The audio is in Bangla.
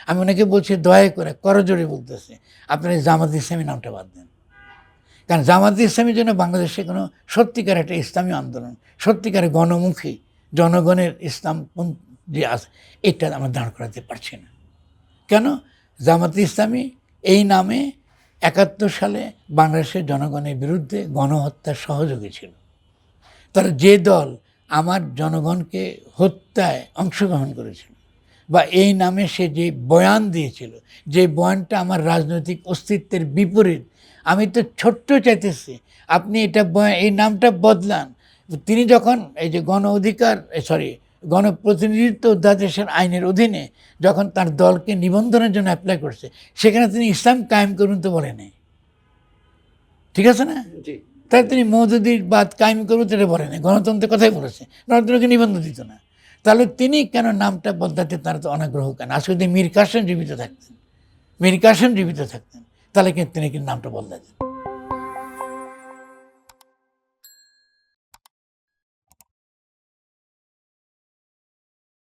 আমি ওনাকে বলছি দয়া করে করজোড়ে বলতেছে আপনার এই জামাত ইসলামী নামটা বাদ দেন, কারণ জামাত ইসলামীর জন্য বাংলাদেশে কোনো সত্যিকার একটা ইসলামী আন্দোলন, সত্যিকারের গণমুখী জনগণের ইসলাম যে আছে এটা আমরা দাঁড় করাতে পারছি না। কেন? জামাত ইসলামী এই নামে 71 সালে বাংলাদেশের জনগণের বিরুদ্ধে গণহত্যার সহযোগী ছিল। তারা যে দল আমার জনগণকে হত্যায় অংশগ্রহণ করেছিল বা এই নামে সে যে বয়ান দিয়েছিল, যে বয়ানটা আমার রাজনৈতিক অস্তিত্বের বিপরীত, আমি তো ছোট্ট চাইতেছি আপনি এটা এই নামটা বদলান। তিনি যখন এই যে গণপ্রতিনিধিত্ব অধ্যাদেশের আইনের অধীনে যখন তার দলকে নিবন্ধনের জন্য অ্যাপ্লাই করছে, সেখানে তিনি ইসলাম কায়েম করুন তো বলে নেই, ঠিক আছে না? তাই তিনি মওদুদিবাদ কায়েম করুন এটা বলে নেই, গণতন্ত্রের কথাই বলেছে, গণতন্ত্রকে নিবন্ধ দিত না। তাহলে তিনি কেন নামটা বদলাতে তার তো অনাগ্রহ কেন? আজকে যদি মীর কাসেম জীবিত থাকতেন তাহলে কিন্তু তিনি কিন্তু নামটা বদলাতেন।